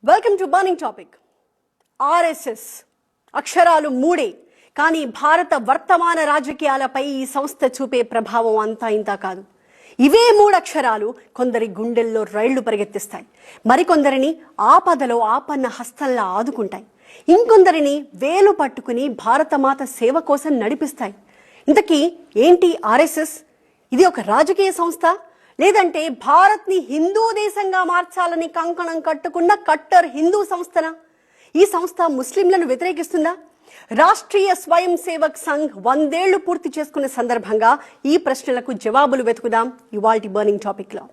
Welcome to burning topic. RSS అక్షరాలు మూడే, కానీ భారత వర్తమాన రాజకీయాలపై ఈ సంస్థ చూపే ప్రభావం అంతా ఇంతా కాదు. ఇవే మూడు అక్షరాలు కొందరి గుండెల్లో రైళ్లు పరిగెత్తిస్తాయి, మరికొందరిని ఆపదలో ఆపన్న హస్తంలా ఆదుకుంటాయి, ఇంకొందరిని వేలు పట్టుకుని భారతమాత సేవ కోసం నడిపిస్తాయి. ఇంతకీ ఏంటి ఆర్ఎస్ఎస్? ఇది ఒక రాజకీయ సంస్థ, లేదంటే భారత్ని హిందూ దేశంగా మార్చాలని కంకణం కట్టుకున్న కట్టర్ హిందూ సంస్థనా? ఈ సంస్థ ముస్లింలను వ్యతిరేకిస్తుందా? రాష్ట్రీయ స్వయం సేవక్ సంఘ్ 100 ఏళ్లు పూర్తి చేసుకున్న సందర్భంగా ఈ ప్రశ్నలకు జవాబులు వెతుకుదాం ఇవాల్టి బర్నింగ్ టాపిక్ లో.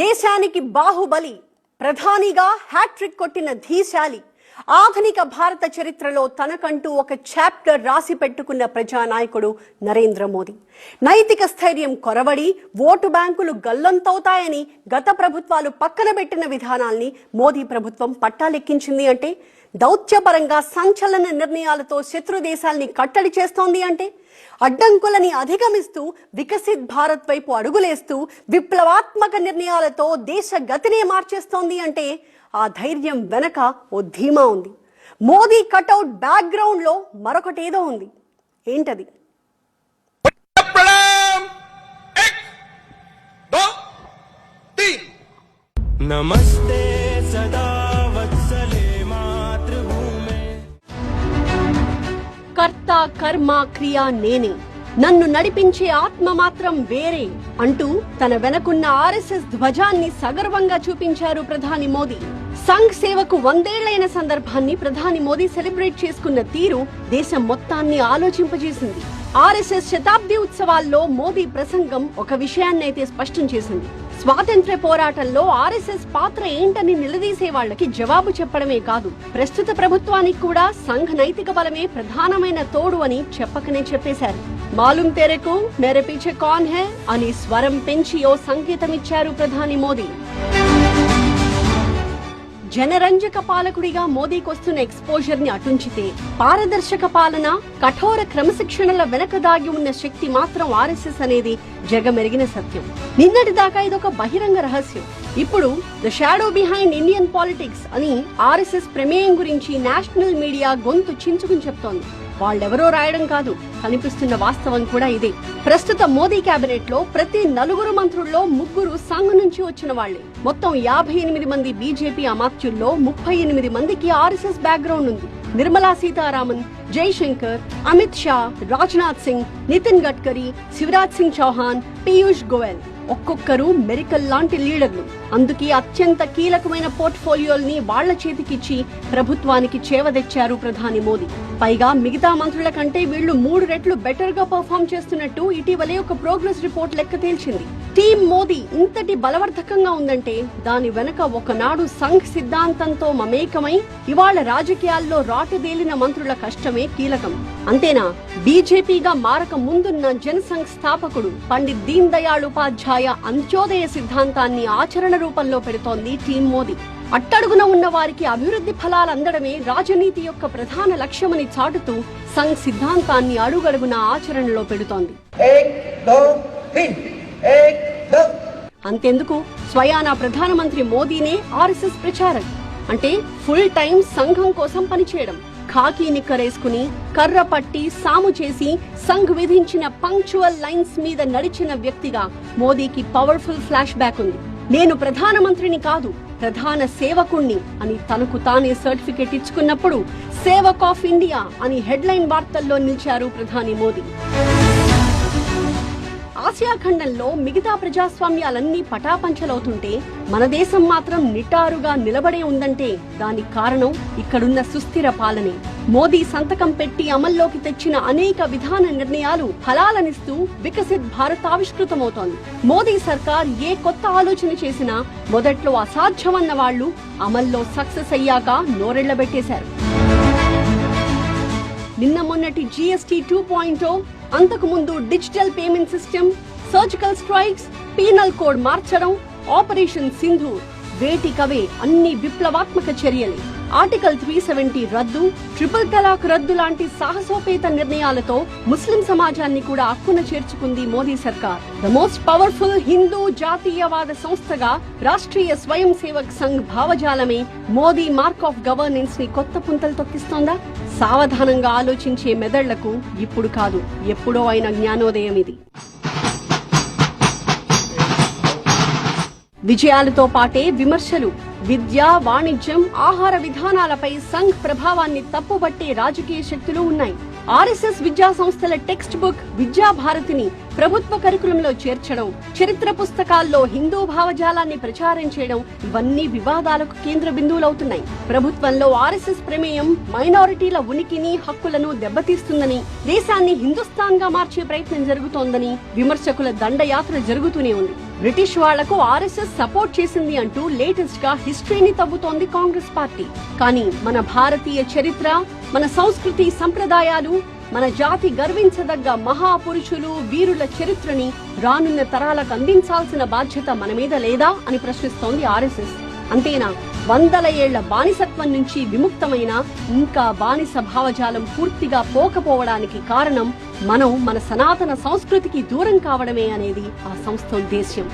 దేశానికి బాహుబలి, ప్రధానిగా హ్యాట్రిక్ కొట్టిన ధీశాలి, ఆధునిక భారత చరిత్రలో తనకంటూ ఒక చాప్టర్ రాసి పెట్టుకున్న ప్రజానాయకుడు నరేంద్ర మోదీ. నైతిక స్థైర్యం కొరవడి ఓటు బ్యాంకులు గల్లంతవుతాయని గత ప్రభుత్వాలు పక్కన పెట్టిన విధానాల్ని మోదీ ప్రభుత్వం పట్టాలెక్కించింది అంటే, దౌత్యపరంగా సంచలన నిర్ణయాలతో శత్రు దేశాల్ని కట్టడి చేస్తోంది అంటే, అడ్డంకులని అధిగమిస్తూ వికసిత్ భారత్ వైపు అడుగులేస్తూ విప్లవాత్మక నిర్ణయాలతో దేశ గతినే మార్చేస్తోంది అంటే, ఆ ధైర్యం వెనక ఓ ధీమా ఉంది. మోదీ కటౌట్ బ్యాక్గ్రౌండ్ లో మరొకటేదో ఉంది. ఏంటది? నమస్తే సదా వత్సలే మాతృభూమే. కర్త కర్మ క్రియ నేనే, నన్ను నడిపించే ఆత్మ మాత్రం వేరే అంటూ తన వెనకున్న ఆర్ఎస్ఎస్ ధ్వజాన్ని సగర్వంగా చూపించారు ప్రధాని మోదీ. సంఘ్ సేవకు 100 ఏళ్లైన సందర్భాన్ని ప్రధాని మోదీ సెలబ్రేట్ చేసుకున్న తీరు దేశం మొత్తాన్ని ఆలోచింపజేసింది. ఆర్ఎస్ఎస్ శతాబ్ది ఉత్సవాల్లో మోదీ ప్రసంగం ఒక విషయాన్నైతే స్పష్టం చేసింది. స్వాతంత్ర్య పోరాటంలో ఆర్ఎస్ఎస్ పాత్ర ఏంటని నిలదీసే వాళ్లకి జవాబు చెప్పడమే కాదు, ప్రస్తుత ప్రభుత్వానికి కూడా సంఘ్ నైతిక బలమే ప్రధానమైన తోడు అని చెప్పకనే చెప్పేశారు. మాలూం తెరకు మేరే పీఛే కౌన్ హై అని స్వరం పెంచి ఓ సంకేతమిచ్చారు ప్రధాని మోదీ. జనరంజక పాలకుడిగా మోదీకొస్తున్న ఎక్స్పోజర్ ని అటుంచితే, పారదర్శక పాలన, కఠోర క్రమశిక్షణల వెనక దాగి ఉన్న శక్తి మాత్రం ఆర్ఎస్ఎస్ అనేది జగమెరిగిన సత్యం. నిన్నటిదాకా ఇదొక బహిరంగ రహస్యం. ఇప్పుడు the shadow behind Indian politics అని ఆర్ఎస్ఎస్ ప్రమేయం గురించి నేషనల్ మీడియా గొంతు చించుకుని చెప్తోంది. వాళ్ళెవరో రాయడం కాదు, కనిపిస్తున్న వాస్తవం కూడా ఇదే. ప్రస్తుత మోదీ కేబినెట్ లో ప్రతి 4 మంత్రుల్లో 3 సంఘ్ నుంచి వచ్చిన వాళ్లే. మొత్తం 58 మంది బీజేపీ అమాత్యుల్లో 38 మందికి ఆర్ఎస్ఎస్ బ్యాక్గ్రౌండ్ ఉంది. నిర్మలా సీతారామన్, జైశంకర్, అమిత్ షా, రాజ్నాథ్ సింగ్, నితిన్ గడ్కరీ, శివరాజ్ సింగ్ చౌహాన్, పీయూష్ గోయల్ ఒక్కొక్కరు మెరికల్ లాంటి లీడర్లు. అందుకే అత్యంత కీలకమైన పోర్ట్ఫోలియోల్ని వాళ్ల చేతికిచ్చి ప్రభుత్వానికి చేవదెచ్చారు ప్రధాని మోదీ. పైగా మిగతా మంత్రుల కంటే వీళ్లు 3 రెట్లు బెటర్ గా పర్ఫార్మ్ చేస్తున్నట్టు ఇటీవలే ఒక ప్రోగ్రెస్ రిపోర్ట్ లెక్క తేల్చింది. టీం మోదీ ఇంతటి బలవర్ధకంగా ఉందంటే దాని వెనక ఒకనాడు సంఘ్ సిద్ధాంతంతో మమేకమై ఇవాళ రాజకీయాల్లో రాటుదేలిన మంత్రుల కష్టమే కీలకం. అంతేనా, బీజేపీగా మారక ముందున్న జనసంఘ్ స్థాపకుడు పండిత్ దీన్ దయాళ్ ఉపాధ్యాయ అంత్యోదయ సిద్ధాంతాన్ని ఆచరణ రూపంలో పెడుతోంది టీం మోదీ. అట్టడుగున ఉన్న వారికి అభివృద్ధి ఫలాలు అందడమే రాజనీతి యొక్క ప్రధాన లక్ష్యమని చాటుతూ సంఘ్ సిద్ధాంతాన్ని అడుగడుగున ఆచరణలో పెడుతోంది. అంతెందుకు, స్వయానా ప్రధానమంత్రి మోదీనే ఆర్ఎస్ఎస్ ప్రచారక్. అంటే ఫుల్ టైం సంఘం కోసం పనిచేయడం. ఖాకీ నిక్కరేసుకుని కర్ర పట్టి సాము చేసి సంఘ్ విధించిన పంక్చువల్ లైన్స్ మీద నడిచిన వ్యక్తిగా మోదీకి పవర్ఫుల్ ఫ్లాష్ బ్యాక్ ఉంది. నేను ప్రధానమంత్రిని కాదు, ప్రధాన సేవకుణ్ణి అని తనకు తానే సర్టిఫికెట్ ఇచ్చుకున్నప్పుడు సేవక్ ఆఫ్ ఇండియా అని హెడ్లైన్ వార్తల్లో నిలిచారు ప్రధాని మోదీ. ఆసియా ఖండంలో మిగతా ప్రజాస్వామ్యాలన్నీ పటాపంచలవుతుంటే మన దేశం మాత్రం నిటారుగా నిలబడే ఉందంటే దానికి కారణం ఇక్కడున్న సుస్థిర పాలనే. మోదీ సంతకం పెట్టి అమల్లోకి తెచ్చిన అనేక విధాన నిర్ణయాలు ఫలాలనిస్తూ వికసిత్ భారత్ ఆవిష్కృతమవుతోంది. మోదీ సర్కార్ ఏ కొత్త ఆలోచన చేసినా మొదట్లో అసాధ్యమన్న వాళ్లు అమల్లో సక్సెస్ అయ్యాక నోరెళ్లబెట్టేశారు. నిన్న మొన్నటి జీఎస్టీ 2.0, అంతకు ముందు digital payment system, surgical strikes, penal code మార్చడం, ఆపరేషన్ సింధూర్, వేటికవే అన్ని విప్లవాత్మక చర్యలే. ఆర్టికల్ 370 రద్దు, ట్రిపుల్ తలాక్ రద్దు లాంటి సాహసోపేత నిర్ణయాలతో ముస్లిం సమాజాన్ని కూడా అక్కున చేర్చుకుంది మోదీ సర్కార్. ద మోస్ట్ పవర్ఫుల్ హిందూ జాతీయవాద సంస్థగా రాష్ట్రీయ స్వయం సేవక్ సంఘ్ భావజాలమే మోదీ మార్క్ ఆఫ్ గవర్నెన్స్ ని కొత్త పుంతలు తొక్కిస్తోందా? సావధానంగా ఆలోచించే మెదళ్లకు ఇప్పుడు కాదు, ఎప్పుడో అయిన జ్ఞానోదయం ఇది. విజయాలతో పాటే విమర్శలు, విద్య, వాణిజ్యం, ఆహార విధానాలపై సంఘ్ ప్రభావాన్ని తప్పుబట్టే రాజకీయ శక్తులు ఉన్నాయి. ఆర్ఎస్ఎస్ విద్యా సంస్థల టెక్స్ట్ బుక్ విద్యా భారతిని ప్రభుత్వ కరికులంలో చేర్చడం, చరిత్ర పుస్తకాల్లో హిందూ భావజాలాన్ని ప్రచారం చేయడం ఇవన్నీ వివాదాలకు కేంద్ర బిందువులవుతున్నాయి. ప్రభుత్వంలో ఆర్ఎస్ఎస్ ప్రమేయం మైనారిటీల ఉనికిని, హక్కులను దెబ్బతీస్తుందని, దేశాన్ని హిందుస్థాన్ గా మార్చే ప్రయత్నం జరుగుతోందని విమర్శకుల దండయాత్ర జరుగుతూనే ఉంది. బ్రిటిష్ వాళ్లకు ఆర్ఎస్ఎస్ సపోర్ట్ చేసింది అంటూ లేటెస్ట్ గా హిస్టరీని తవ్వుతోంది కాంగ్రెస్ పార్టీ. కానీ మన భారతీయ చరిత్ర, మన సంస్కృతి, సంప్రదాయాలు, మన జాతి గర్వించదగ్గ మహాపురుషులు, వీరుల చరిత్రని రానున్న తరాలకు అందించాల్సిన బాధ్యత మన మీద లేదా అని ప్రశ్నిస్తోంది ఆర్ఎస్ఎస్. అంతేనా, వందల ఏళ్ల బానిసత్వం నుంచి విముక్తమైన ఇంకా బానిస భావజాలం పూర్తిగా పోకపోవడానికి కారణం మనం మన సనాతన సంస్కృతికి దూరం కావడమే అనేది ఆ సంస్థ ఉద్దేశ్యం.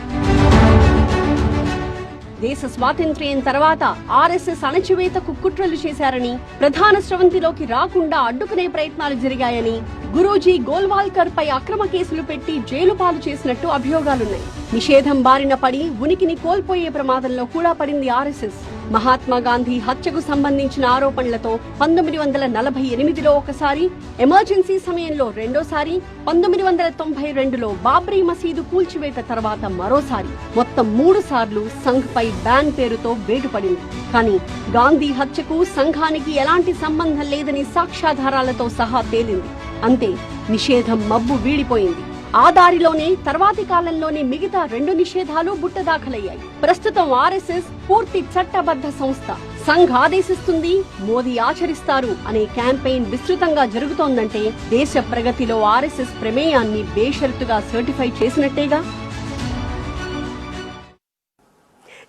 దేశ స్వాతంత్ర్యం తర్వాత ఆర్ఎస్ఎస్ అణచివేతకు కుట్రలు చేశారని, ప్రధాన స్రవంతిలోకి రాకుండా అడ్డుకునే ప్రయత్నాలు జరిగాయని, గురూజీ గోల్వాల్కర్ పై అక్రమ కేసులు పెట్టి జైలు పాలు చేసినట్టు అభియోగాలున్నాయి. నిషేధం బారిన పడి ఉనికిని కోల్పోయే ప్రమాదంలో కూడా పడింది ఆర్ఎస్ఎస్. మహాత్మా గాంధీ హత్యకు సంబంధించిన ఆరోపణలతో 1948లో ఒకసారి, ఎమర్జెన్సీ సమయంలో రెండోసారి, 1992లో బాబ్రీ మసీదు కూల్చివేత తర్వాత మరోసారి, మొత్తం 3 సార్లు సంఘ్ పై బ్యాన్ పేరుతో వేటుపడింది. కానీ గాంధీ హత్యకు సంఘానికి ఎలాంటి సంబంధం లేదని సాక్ష్యాధారాలతో సహా తేలింది. అంతే, నిషేధం మబ్బు వీడిపోయింది. ఆ దారిలోనే తర్వాతి కాలంలోనే మిగతా 2 నిషేధాలు బుట్టదాఖలయ్యాయి. ప్రస్తుతం ఆర్ఎస్ఎస్ పూర్తి చట్టబద్ధ సంస్థ. సంఘ్ ఆదేశిస్తుంది, మోదీ ఆచరిస్తారు అనే క్యాంపెయిన్ విస్తృతంగా జరుగుతోందంటే దేశ ప్రగతిలో ఆర్ఎస్ఎస్ ప్రమేయాన్ని బేషరతుగా సర్టిఫై చేసినట్టేగా.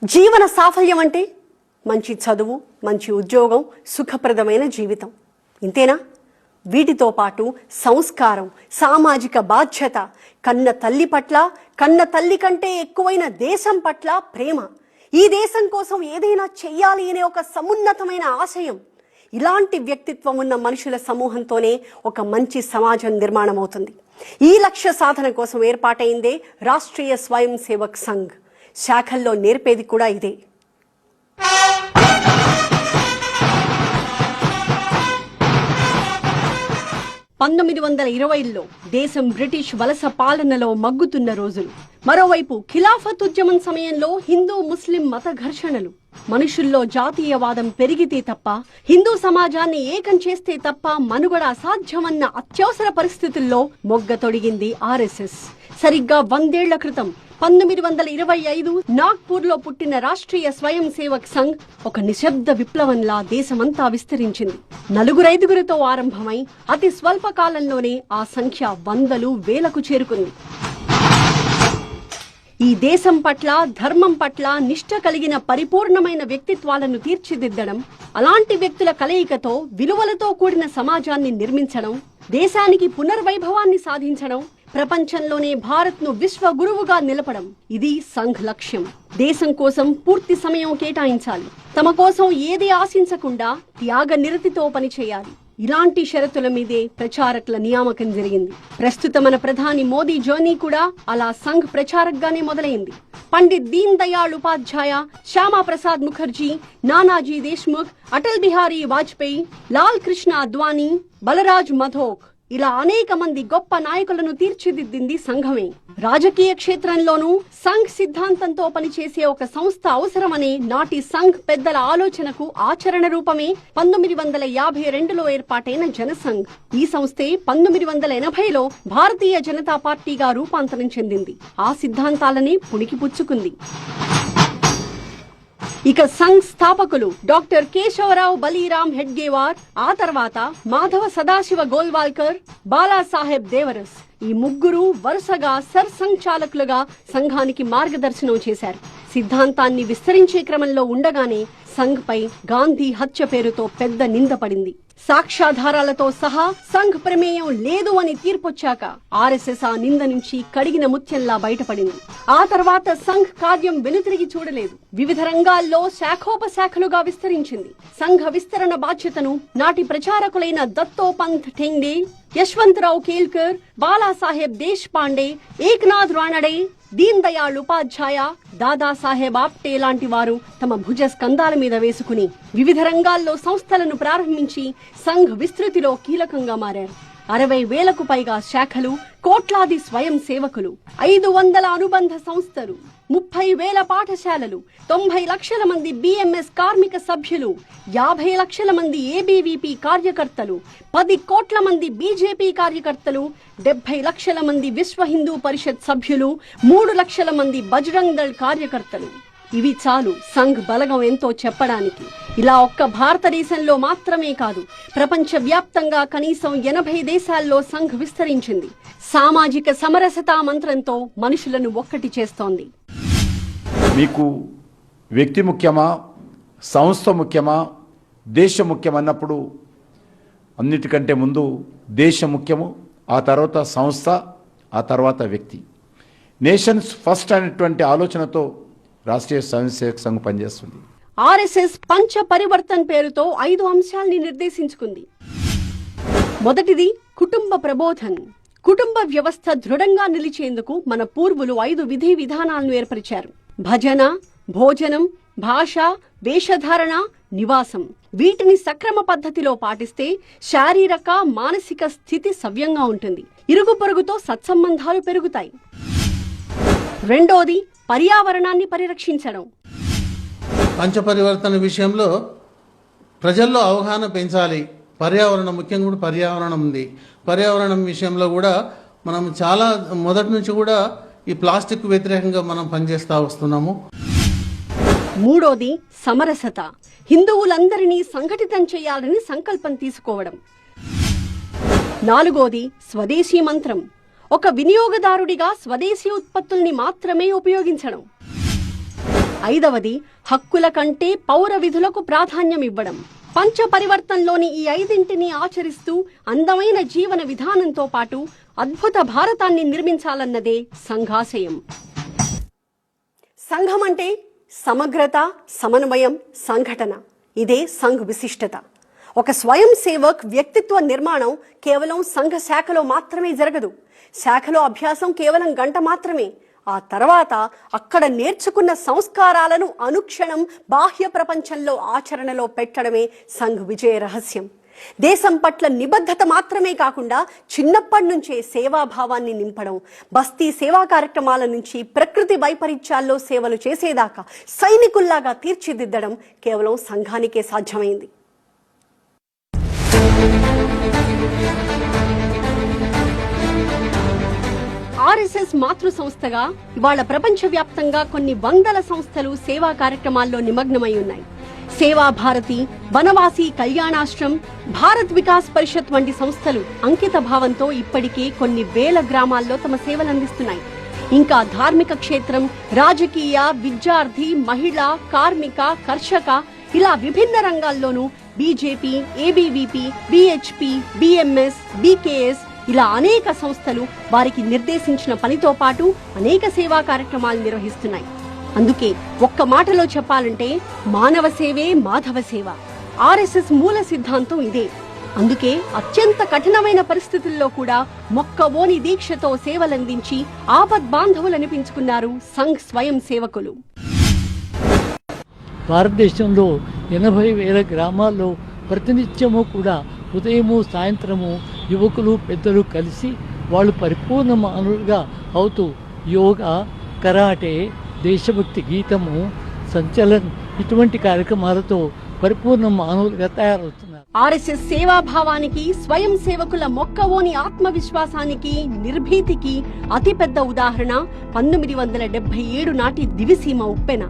జీవన సాఫల్యం అంటే మంచి చదువు, మంచి ఉద్యోగం, సుఖప్రదమైన జీవితం, ఇంతేనా? వీటితో పాటు సంస్కారం, సామాజిక బాధ్యత, కన్న తల్లి పట్ల, కన్న తల్లి కంటే ఎక్కువైన దేశం పట్ల ప్రేమ, ఈ దేశం కోసం ఏదైనా చెయ్యాలి అనే ఒక సమున్నతమైన ఆశయం, ఇలాంటి వ్యక్తిత్వం ఉన్న మనుషుల సమూహంతోనే ఒక మంచి సమాజం నిర్మాణం అవుతుంది. ఈ లక్ష్య సాధన కోసం ఏర్పాటైందే రాష్ట్రీయ స్వయం సేవక్ సంఘ్. శాఖల్లో నేర్పేది కూడా ఇదే. 1920లో దేశం బ్రిటిష్ వలస పాలనలో మగ్గుతున్న రోజులు. మరోవైపు ఖిలాఫత్ ఉద్యమం సమయంలో హిందూ ముస్లిం మత ఘర్షణలు. మనుషుల్లో జాతీయవాదం పెరిగితే తప్ప, హిందూ సమాజాన్ని ఏకం చేస్తే తప్ప మనుగడ అసాధ్యమన్న అత్యవసర పరిస్థితుల్లో మొగ్గ తొడిగింది ఆర్ఎస్ఎస్. సరిగ్గా 100 ఏళ్ల క్రితం 1925 నాగ్పూర్ లో పుట్టిన రాష్ట్రీయ స్వయం సేవక్ సంఘ్ ఒక నిశ్శబ్ద విప్లవంలా దేశమంతా విస్తరించింది. 4-5గురితో ఆరంభమై అతి స్వల్ప కాలంలోనే ఆ సంఖ్య 100,000కు చేరుకుంది. ఈ దేశం పట్ల, ధర్మం పట్ల నిష్ఠ కలిగిన పరిపూర్ణమైన వ్యక్తిత్వాలను తీర్చిదిద్దడం, అలాంటి వ్యక్తుల కలయికతో విలువలతో కూడిన సమాజాన్ని నిర్మించడం, దేశానికి పునర్వైభవాన్ని సాధించడం, ప్రపంచంలోనే భారత్ ను విశ్వ గురువుగా నిలపడం, ఇది సంఘ్ లక్ష్యం. దేశం కోసం పూర్తి సమయం కేటాయించాలి. తమ కోసం ఏది ఆశించకుండా త్యాగ నిరతితో పనిచేయాలి. ఇలాంటి షరతుల మీదే ప్రచారకుల నియామకం జరిగింది. ప్రస్తుత మన ప్రధాని మోదీ జర్నీ కూడా అలా సంఘ్ ప్రచారక్గానే మొదలైంది. పండిత్ దీన్ దయాళ్ ఉపాధ్యాయ, శ్యామా ప్రసాద్ ముఖర్జీ, నానాజీ దేశ్ముఖ్, అటల్ బిహారీ వాజ్పేయి, లాల్ కృష్ణ అద్వానీ, బలరాజ్ మధోక్, ఇలా అనేక మంది గొప్ప నాయకులను తీర్చిదిద్దింది సంఘమే. రాజకీయ క్షేత్రంలోనూ సంఘ్ సిద్ధాంతంతో పనిచేసే ఒక సంస్థ అవసరమనే నాటి సంఘ్ పెద్దల ఆలోచనకు ఆచరణ రూపమే 1952లో ఏర్పాటైన జనసంఘ్. ఈ సంస్థే 1980లో భారతీయ జనతా పార్టీగా రూపాంతరం చెందింది. ఆ సిద్ధాంతాలనే పుణికిపుచ్చుకుంది. ఇక సంఘ్ స్థాపకులు డాక్టర్ కేశవరావు బలీరామ్ హెడ్గేవార్, ఆ తర్వాత మాధవ సదాశివ గోల్వాల్కర్, బాలాసాహెబ్ దేవరస్, ఈ ముగ్గురు వరుసగా సంఘాలకులుగా సంఘానికి మార్గదర్శనం చేశారు. సిద్ధాంతాన్ని విస్తరించే క్రమంలో ఉండగానే సంఘ్ పై గాంధీ హత్య పేరుతో పెద్ద నింద పడింది. సాక్ష్యాధారాలతో సహా సంఘ్ ప్రమేయం లేదు అని తీర్పొచ్చాక ఆర్ఎస్ఎస్ ఆ నింద నుంచి కడిగిన ముత్యంలా బయటపడింది. ఆ తర్వాత సంఘ్ కార్యం వెనుతిరిగి చూడలేదు. వివిధ రంగాల్లో శాఖోపశాఖలుగా విస్తరించింది. సంఘ విస్తరణ బాధ్యతను నాటి ప్రచారకులైన దత్తోపంత్ ఠెంగ్డే, యశ్వంతరావు కేల్కర్, బాలాసాహెబ్ దేశ్ పాండే, ఏక్నాథ్ రానడే, దీన్ దయాళ్ ఉపాధ్యాయ, దాదాసాహెబ్ ఆప్టే లాంటి వారు తమ భుజ స్కంధాల మీద వేసుకుని వివిధ రంగాల్లో సంస్థలను ప్రారంభించి సంఘ్ విస్తృతిలో కీలకంగా మారారు. 60,000కు పైగా శాఖలు, కోట్లాది స్వయం సేవకులు, 500 అనుబంధ సంస్థలు, 30,000 పాఠశాలలు, 90 లక్షల మంది బిఎంఎస్ కార్మిక సభ్యులు, 50 లక్షల మంది ఏబీవీపీ కార్యకర్తలు, 10 కోట్ల మంది బీజేపీ కార్యకర్తలు, 70 లక్షల మంది విశ్వ హిందూ పరిషత్ సభ్యులు, 3 లక్షల మంది బజరంగ్ దళ్ కార్యకర్తలు. ఇవి చాలు సంఘ్ బలగం ఎంతో చెప్పడానికి. ఇలా ఒక్క భారతదేశంలో మాత్రమే కాదు, ప్రపంచ వ్యాప్తంగా కనీసం 80 దేశాల్లో సంఘ్ విస్తరించింది. సామాజిక సమరసతా మంత్రంతో మనుషులను ఒక్కటి చేస్తోంది. మీకు వ్యక్తి ముఖ్యమా, సంస్థ ముఖ్యమా, దేశం ముఖ్యమన్నప్పుడు అన్నిటికంటే ముందు దేశం ముఖ్యము, ఆ తర్వాత సంస్థ, ఆ తర్వాత వ్యక్తి. నేషన్స్ ఫస్ట్ అనేటువంటి ఆలోచనతో రాష్ట్రీయ స్వయంసేవక సంఘ్ పనిచేస్తుంది. ఆర్ఎస్ఎస్ పంచ పరివర్తన్ పేరుతో 5 అంశాల్ని నిర్దేశించుకుంది. మొదటిది కుటుంబ ప్రబోధన్. కుటుంబ వ్యవస్థ దృఢంగా నిలిచేందుకు మన పూర్వులు 5 విధి విధానాలను ఏర్పరిచారు. భజన, భోజనం, భాష, వేషధారణ, నివాసం. వీటిని సక్రమ పద్ధతిలో పాటిస్తే శారీరక, మానసిక స్థితి సవ్యంగా ఉంటుంది. ఇరుగు పొరుగుతో సత్సంబంధాలు పెరుగుతాయి. రెండోది పర్యావరణాన్ని పరిరక్షించడం. పంచపరివర్తన విషయంలో ప్రజల్లో అవగాహన పెంచాలి. పర్యావరణం ముఖ్యంగా కూడా పర్యావరణం ఉంది. పర్యావరణం విషయంలో కూడా మనం చాలా మొదటి నుంచి కూడా ఈ ప్లాస్టిక్ వ్యతిరేకంగా మనం పనిచేస్తూ వస్తున్నాము. మూడోది సమరసత. హిందువులందరినీ సంఘటితం చేయాలని సంకల్పం తీసుకోవడం. నాలుగోది స్వదేశీ మంత్రం. ఒక వినియోగదారుడిగా స్వదేశీ ఉత్పత్తుల్ని మాత్రమే ఉపయోగించడం. ఐదవది హక్కుల కంటే పౌర విధులకు ప్రాధాన్యం ఇవ్వడం. పంచ పరివర్తనలోని ఈ 5ంటిని ఆచరిస్తూ అందమైన జీవన విధానంతో పాటు అద్భుత భారతాన్ని నిర్మించాలన్నదే సంఘాశయం. సంఘం అంటే సమగ్రత, సమన్వయం, సంఘటన. ఇదే సంఘ్ విశిష్టత. ఒక స్వయం సేవక్ వ్యక్తిత్వ నిర్మాణం కేవలం సంఘ శాఖలో మాత్రమే జరగదు. శాఖలో అభ్యాసం కేవలం గంట మాత్రమే. ఆ తర్వాత అక్కడ నేర్చుకున్న సంస్కారాలను అనుక్షణం బాహ్య ప్రపంచంలో ఆచరణలో పెట్టడమే సంఘ్ విజయ రహస్యం. దేశం పట్ల నిబద్ధత మాత్రమే కాకుండా చిన్నప్పటి నుంచే సేవాభావాన్ని నింపడం, బస్తీ సేవా కార్యక్రమాల నుంచి ప్రకృతి వైపరీత్యాల్లో సేవలు చేసేదాకా సైనికుల్లాగా తీర్చిదిద్దడం కేవలం సంఘానికే సాధ్యమైంది. ఆర్ఎస్ఎస్ మాతృ సంస్థగా ఇవాళ ప్రపంచవ్యాప్తంగా కొన్ని వందల సంస్థలు సేవా కార్యక్రమాల్లో నిమగ్నమై ఉన్నాయి. సేవా భారతి, వనవాసి కళ్యాణాశ్రమ్, భారత్ వికాస్ పరిషత్ వంటి సంస్థలు అంకిత భావంతో ఇప్పటికే కొన్ని వేల గ్రామాల్లో తమ సేవలందిస్తున్నాయి. ఇంకా ధార్మిక క్షేత్రం, రాజకీయ, విద్యార్థి, మహిళ, కార్మిక, కర్షక ఇలా విభిన్న రంగాల్లోనూ బీజేపీ, ఏబీవీపీ, బీహెచ్పీ, బీఎంఎస్, బీకేఎస్ ఇలా అనేక సంస్థలు వారికి నిర్దేశించిన పనితో పాటు అనేక సేవా కార్యక్రమాలు నిర్వహిస్తున్నాయి. అందుకే ఒక్క మాటలో చెప్పాలంటే మానవ సేవే మాధవ సేవ. ఆర్ఎస్ఎస్ మూల సిద్ధాంతం ఇదే. అందుకే అత్యంత కఠినమైన పరిస్థితుల్లో కూడా మొక్కవోని దీక్షతో సేవలందించి ఆపద్బాంధవులనిపించుకున్నారు సంఘ్ స్వయం సేవకులు. భారతదేశంలో 80,000 గ్రామాల్లో ప్రతినిత్యము కూడా ఉదయము సాయంత్రము యువకులు పెద్దలు కలిసి వాళ్ళు పరిపూర్ణ మానవులుగా అవుతూ యోగా, కరాటే, దేశభక్తి గీతము, సంచలన్ ఇటువంటి కార్యక్రమాలతో పరిపూర్ణ మానవులుగా తయారవుతున్నారు. ఆర్ఎస్ఎస్ సేవాభావానికి, స్వయం సేవకుల మొక్కవోని ఆత్మవిశ్వాసానికి, నిర్భీతికి అతిపెద్ద ఉదాహరణ 1977 నాటి దివిసీమ ఉప్పెన.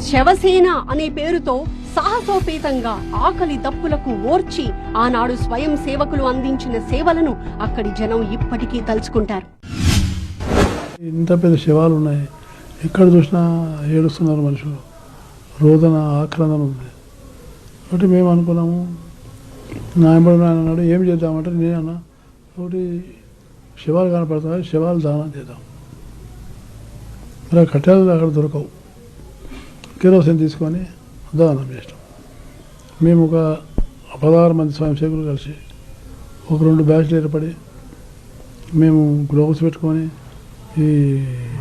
శవసేన అనే పేరుతో సాహసోపేతంగా ఆకలి దప్పులకు ఓర్చి ఆనాడు స్వయం సేవకులు అందించిన సేవలను అక్కడి జనం ఇప్పటికీ తలుచుకుంటారు. ఇంత పెద్ద శవాలు ఉన్నాయి, ఎక్కడ చూసినా ఏడుస్తున్నారు మనుషులు, రోదన ఆక్రందన ఉంది. ఒకటి మేము అనుకున్నాము, నాయబడి అన్నాడు ఏం చేద్దామంటే నేను అన్నా ఒకటి శవాలు కనపడుతున్నాయి, శవాలు దానం చేద్దాం. మరి కట్టెలు అక్కడ దొరకవు, కిరోసిన్ తీసుకొని దానం చేసినాం. మేము ఒక 16 మంది స్వయం సేవకులు కలిసి ఒక 2 బ్యాచ్లు ఏర్పడి మేము గ్లోవ్స్ పెట్టుకొని ఈ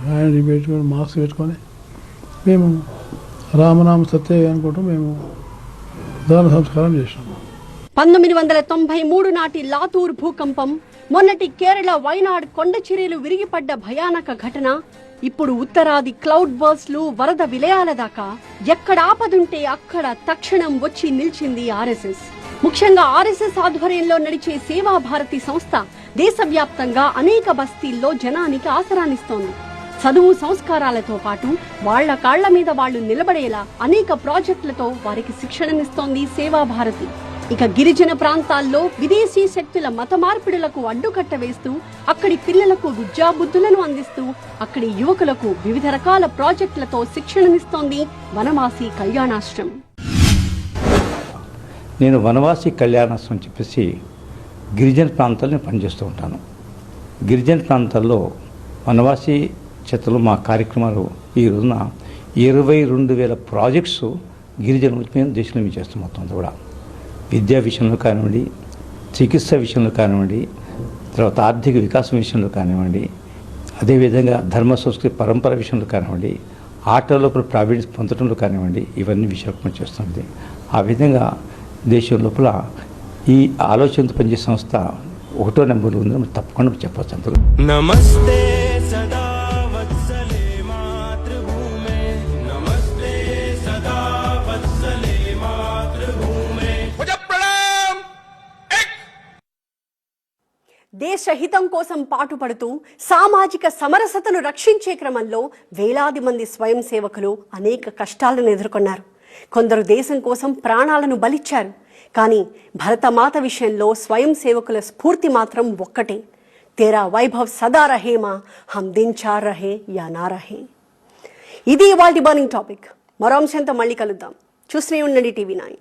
హ్యాండ్ పెట్టుకొని మాస్క్ పెట్టుకొని మేము రామనామ సత్య అనుకుంటూ మేము దాన సంస్కారం చేసినాము. 1993 నాటి లాతూర్ భూకంపం, మొన్నటి కేరళ వైనాడ్ కొండ చర్యలు విరిగిపడ్డ భయానక ఘటన, ఇప్పుడు ఉత్తరాది క్లౌడ్ బర్స్ట్లు, వరద విలయాల దాకా ఎక్కడ ఆపదుంటే అక్కడ తక్షణం వచ్చి నిలిచింది ఆర్ఎస్ఎస్. ముఖ్యంగా ఆర్ఎస్ఎస్ ఆధ్వర్యంలో నడిచే సేవా భారతి సంస్థ దేశవ్యాప్తంగా అనేక బస్తీల్లో జనానికి ఆసరానిస్తోంది. చదువు సంస్కారాలతో పాటు వాళ్ల కాళ్ల మీద వాళ్లు నిలబడేలా అనేక ప్రాజెక్టులతో వారికి శిక్షణనిస్తోంది సేవా భారతి. ఇక గిరిజన ప్రాంతాల్లో విదేశీ శక్తుల మత మార్పిడులకు అడ్డుకట్ట వేస్తూ అక్కడి పిల్లలకు విద్యాబుద్ధులను అందిస్తూ అక్కడి యువకులకు వివిధ రకాల ప్రాజెక్టులతో శిక్షణనిస్తోంది వనవాసి కళ్యాణాశ్రమం. నేను వనవాసి కళ్యాణాశ్రమం అని చెప్పేసి గిరిజన ప్రాంతాల్లో పనిచేస్తూ ఉంటాను. గిరిజన ప్రాంతాల్లో వనవాసి చేతలు మా కార్యక్రమాలు ఈ రోజున 22,000 ప్రాజెక్ట్స్ గిరిజన దేశంలో మేము చేస్తాం. మొత్తం కూడా విద్యా విషయంలో కానివ్వండి, చికిత్స విషయంలో కానివ్వండి, తర్వాత ఆర్థిక వికాసం విషయంలో కానివ్వండి, అదేవిధంగా ధర్మ సంస్కృతి పరంపర విషయంలో కానివ్వండి, ఆటల లోపల ప్రావీణ్యం పొందడంలో కానివ్వండి, ఇవన్నీ విషయాలు మనం చేస్తుంది. ఆ విధంగా దేశం లోపల ఈ ఆలోచనతో పనిచేసే సంస్థ 1వ నెంబర్లో ఉందని తప్పకుండా చెప్పవచ్చు. అందరూ నమస్తే సదా వత్సలే మాతృభూమే, నమస్తే సదా వత్సలే మాతృభూమే. దేశ హితం కోసం పాటుపడుతూ సామాజిక సమరసతను రక్షించే క్రమంలో వేలాది మంది స్వయం సేవకులు అనేక కష్టాలను ఎదుర్కొన్నారు. కొందరు దేశం కోసం ప్రాణాలను బలిచ్చారు. కానీ భరతమాత విషయంలో స్వయం సేవకుల స్ఫూర్తి మాత్రం ఒక్కటే, తేరా వైభవ్ సదా రహేమా, హమ్ దిన్ చార్ రహే యా నా రహే. ఇది ఇవాల్టి బర్నింగ్ టాపిక్. మరో అంశంతో మళ్ళీ కలుద్దాం. చూస్తూనే ఉండండి TV9.